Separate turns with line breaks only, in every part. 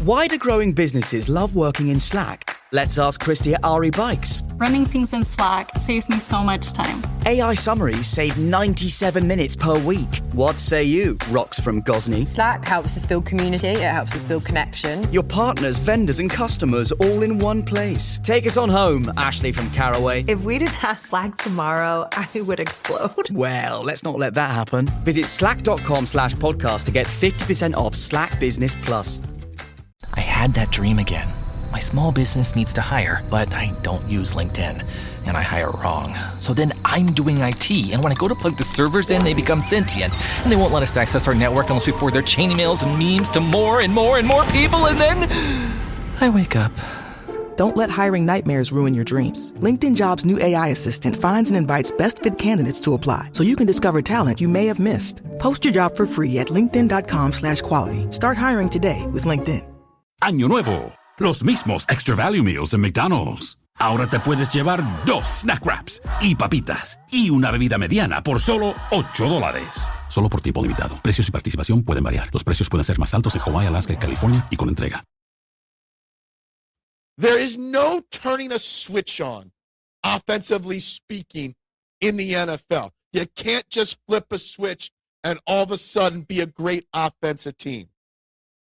Why do growing businesses love working in Slack? Let's ask Christy at Ari Bikes.
Running things in Slack saves me so much time.
AI summaries save 97 minutes per week. What say you, Rox from Gosney?
Slack helps us build community, it helps us build connection.
Your partners, vendors and customers all in one place. Take us on home, Ashley from Caraway.
If we didn't have Slack tomorrow, I would explode.
Well, let's not let that happen. Visit slack.com/podcast to get 50% off Slack Business Plus.
I had that dream again. My small business needs to hire, but I don't use LinkedIn, and I hire wrong. So then I'm doing IT, and when I go to plug the servers in, they become sentient, and they won't let us access our network unless we forward their chain emails and memes to more and more and more people, and then I wake up.
Don't let hiring nightmares ruin your dreams. LinkedIn Jobs' new AI assistant finds and invites best fit candidates to apply, so you can discover talent you may have missed. Post your job for free at linkedin.com/quality. Start hiring today with LinkedIn.
Año nuevo, los mismos Extra Value Meals en McDonald's. Ahora te puedes llevar 2 snack wraps y papitas y una bebida mediana por solo $8. Solo por tiempo limitado. Precios y participación pueden variar. Los precios pueden ser más altos en Hawaii, Alaska y California y con entrega.
There is no turning a switch on, offensively speaking, in the NFL. You can't just flip a switch and all of a sudden be a great offensive team.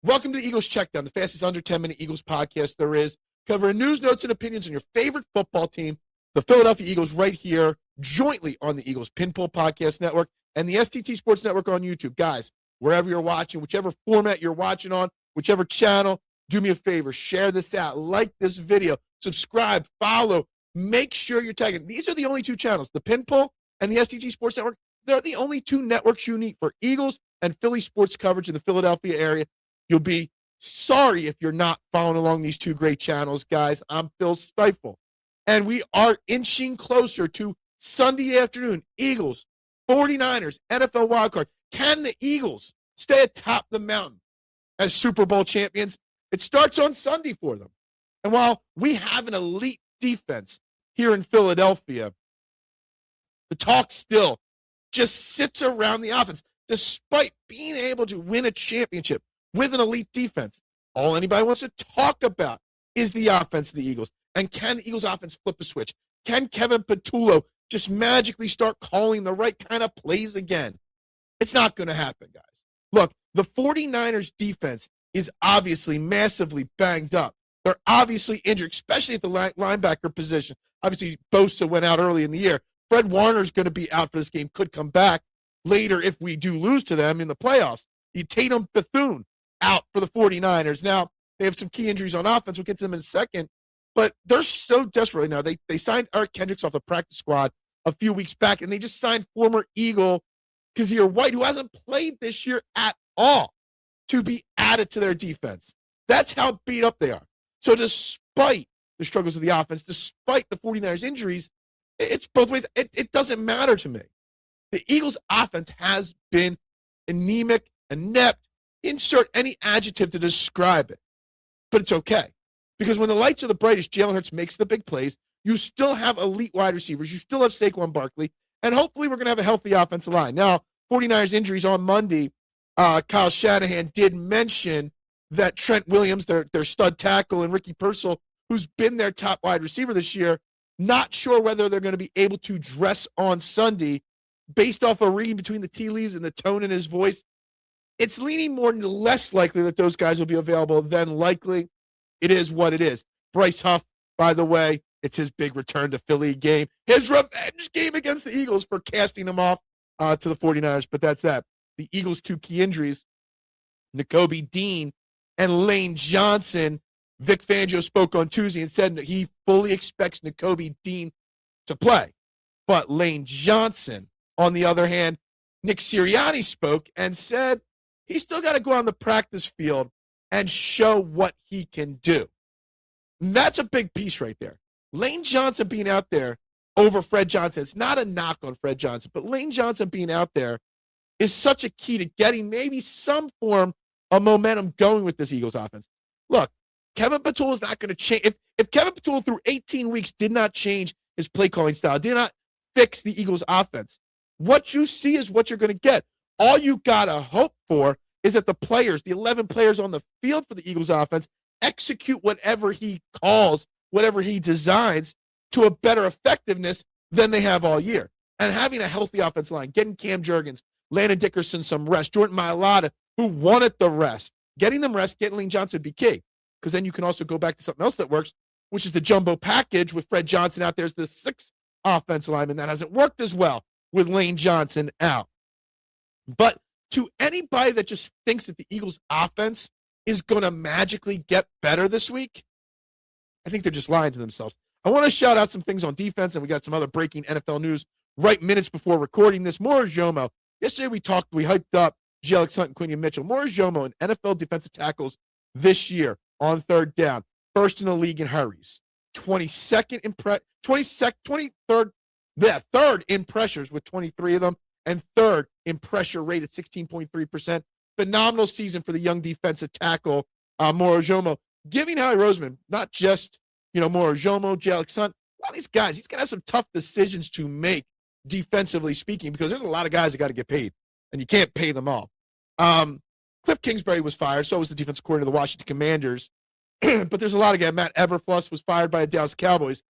Welcome to the Eagles Checkdown, the fastest under 10-minute Eagles podcast there is, covering news, notes, and opinions on your favorite football team, the Philadelphia Eagles, right here, jointly on the Eagles Pinpool Podcast Network and the STT Sports Network on YouTube. Guys, wherever you're watching, whichever format you're watching on, whichever channel, do me a favor, share this out, like this video, subscribe, follow, make sure you're tagging. These are the only 2 channels, the Pinpool and the STT Sports Network. They're the only 2 networks you need for Eagles and Philly sports coverage in the Philadelphia area. You'll be sorry if you're not following along these 2 great channels, guys. I'm Phil Stifle, and we are inching closer to Sunday afternoon. Eagles, 49ers, NFL wildcard. Can the Eagles stay atop the mountain as Super Bowl champions? It starts on Sunday for them. And while we have an elite defense here in Philadelphia, the talk still just sits around the offense, despite being able to win a championship with an elite defense. All anybody wants to talk about is the offense of the Eagles. And can the Eagles offense flip a switch? Can Kevin Patullo just magically start calling the right kind of plays again? It's not going to happen, guys. Look, the 49ers defense is obviously massively banged up. They're obviously injured, especially at the linebacker position. Obviously, Bosa went out early in the year. Fred Warner's going to be out for this game, could come back later if we do lose to them in the playoffs. Tatum Bethune out for the 49ers. Now, they have some key injuries on offense. We'll get to them in a second. But they're so desperate right now. They signed Eric Kendricks off the practice squad a few weeks back, and they just signed former Eagle Kazir White, who hasn't played this year at all, to be added to their defense. That's how beat up they are. So despite the struggles of the offense, despite the 49ers injuries, it's both ways. It doesn't matter to me. The Eagles' offense has been anemic, inept. Insert any adjective to describe it. But it's okay. Because when the lights are the brightest, Jalen Hurts makes the big plays. You still have elite wide receivers. You still have Saquon Barkley. And hopefully we're going to have a healthy offensive line. Now, 49ers injuries on Monday, Kyle Shanahan did mention that Trent Williams, their stud tackle, and Ricky Pearsall, who's been their top wide receiver this year, not sure whether they're going to be able to dress on Sunday. Based off a reading between the tea leaves and the tone in his voice, it's leaning more and less likely that those guys will be available than likely. It is what it is. Bryce Huff, by the way, it's his big return to Philly game. His revenge game against the Eagles for casting him off to the 49ers, but that's that. The Eagles' 2 key injuries, Nakobe Dean and Lane Johnson. Vic Fangio spoke on Tuesday and said that he fully expects Nakobe Dean to play. But Lane Johnson, on the other hand, Nick Sirianni spoke and said he's still got to go on the practice field and show what he can do. And that's a big piece right there. Lane Johnson being out there over Fred Johnson. It's not a knock on Fred Johnson, but Lane Johnson being out there is such a key to getting maybe some form of momentum going with this Eagles offense. Look, Kevin Patullo is not going to change. If Kevin Patullo through 18 weeks did not change his play calling style, did not fix the Eagles offense, what you see is what you're going to get. All you got to hope for is that the players, the 11 players on the field for the Eagles offense, execute whatever he calls, whatever he designs to a better effectiveness than they have all year. And having a healthy offensive line, getting Cam Jurgens, Landon Dickerson some rest, Jordan Mailata, who wanted the rest, getting them rest, getting Lane Johnson would be key. Because then you can also go back to something else that works, which is the jumbo package with Fred Johnson out there as the sixth offensive lineman. That hasn't worked as well with Lane Johnson out. But to anybody that just thinks that the Eagles offense is going to magically get better this week, I think they're just lying to themselves. I want to shout out some things on defense, and we got some other breaking NFL news right minutes before recording this. Morris Jomo. Yesterday we hyped up Alex Hunt and Quinion Mitchell. Morris Jomo, an NFL defensive tackles this year on third down. First in the league in hurries. 22nd in third in pressures with 23 of them, and third in pressure rate at 16.3%. Phenomenal season for the young defensive tackle, Morris Jomo. Giving Howie Roseman, not just, Morris Jomo, Alex Hunt, a lot of these guys, he's going to have some tough decisions to make defensively speaking, because there's a lot of guys that got to get paid, and you can't pay them all. Cliff Kingsbury was fired, so was the defensive coordinator of the Washington Commanders. But there's a lot of guys. Matt Eberfluss was fired by the Dallas Cowboys.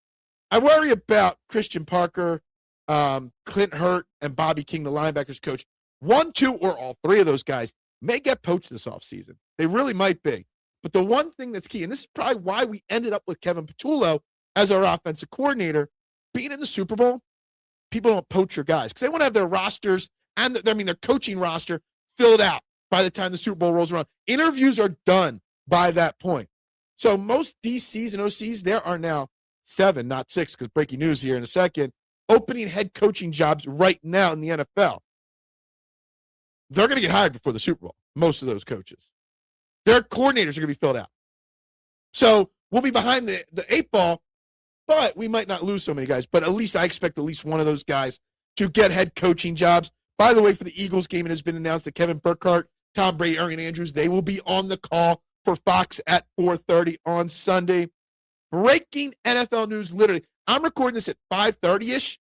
I worry about Christian Parker, Clint Hurt, and Bobby King, the linebackers coach. 1, 2, or all three of those guys may get poached this offseason. They really might be. But the one thing that's key, and this is probably why we ended up with Kevin Patullo as our offensive coordinator, being in the Super Bowl, people don't poach your guys because they want to have their rosters and their coaching roster filled out by the time the Super Bowl rolls around. Interviews are done by that point. So most DCs and OCs, there are now 7, not 6, because breaking news here in a second, opening head coaching jobs right now in the NFL. They're going to get hired before the Super Bowl, most of those coaches. Their coordinators are going to be filled out. So we'll be behind the 8 ball, but we might not lose so many guys. But at least I expect at least one of those guys to get head coaching jobs. By the way, for the Eagles game, it has been announced that Kevin Burkhardt, Tom Brady, Arian Andrews, they will be on the call for Fox at 4:30 on Sunday. Breaking NFL news, literally. I'm recording this at 5:30-ish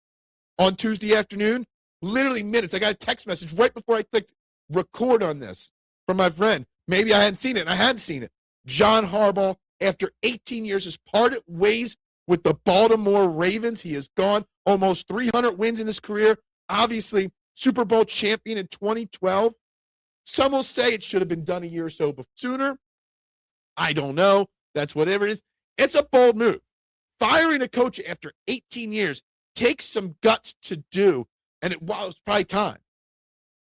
on Tuesday afternoon. Literally minutes. I got a text message right before I clicked record on this from my friend. Maybe I hadn't seen it, and I hadn't seen it. John Harbaugh, after 18 years, has parted ways with the Baltimore Ravens. He has gone almost 300 wins in his career. Obviously, Super Bowl champion in 2012. Some will say it should have been done a year or so sooner. I don't know. That's whatever it is. It's a bold move. Firing a coach after 18 years takes some guts to do, and while it's probably time,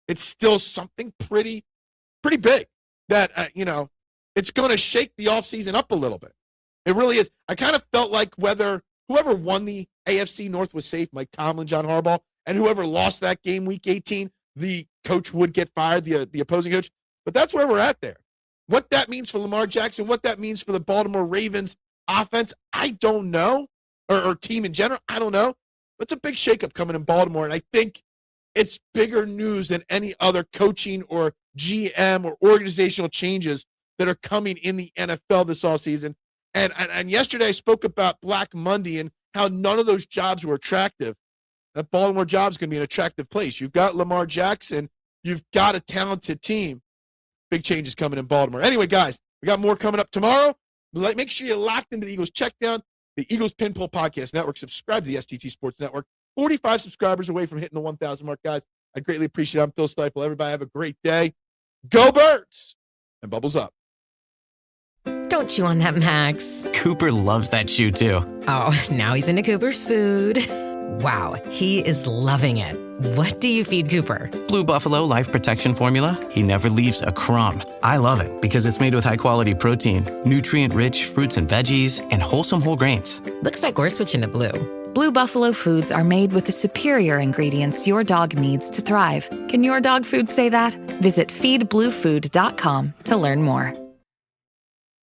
it's still something pretty big that, it's going to shake the offseason up a little bit. It really is. I kind of felt like whether whoever won the AFC North was safe, Mike Tomlin, John Harbaugh, and whoever lost that game week 18, the coach would get fired, the opposing coach. But that's where we're at there. What that means for Lamar Jackson, what that means for the Baltimore Ravens offense, I don't know, or team in general, I don't know. But it's a big shakeup coming in Baltimore, and I think it's bigger news than any other coaching or GM or organizational changes that are coming in the NFL this offseason. And yesterday I spoke about Black Monday and how none of those jobs were attractive. That Baltimore job is going to be an attractive place. You've got Lamar Jackson. You've got a talented team. Big changes coming in Baltimore. Anyway, guys, we got more coming up tomorrow. Make sure you're locked into the Eagles Checkdown, the Eagles Pinpoll Podcast Network. Subscribe to the STT Sports Network. 45 subscribers away from hitting the 1,000 mark, guys. I greatly appreciate it. I'm Phil Stiefel. Everybody have a great day. Go Birds! And bubbles up.
Don't chew on that, Max.
Cooper loves that chew, too.
Oh, now he's into Cooper's food. Wow, he is loving it. What do you feed Cooper?
Blue Buffalo Life Protection Formula. He never leaves a crumb. I love it because it's made with high-quality protein, nutrient-rich fruits and veggies, and wholesome whole grains.
Looks like we're switching to Blue.
Blue Buffalo foods are made with the superior ingredients your dog needs to thrive. Can your dog food say that? Visit feedbluefood.com to learn more.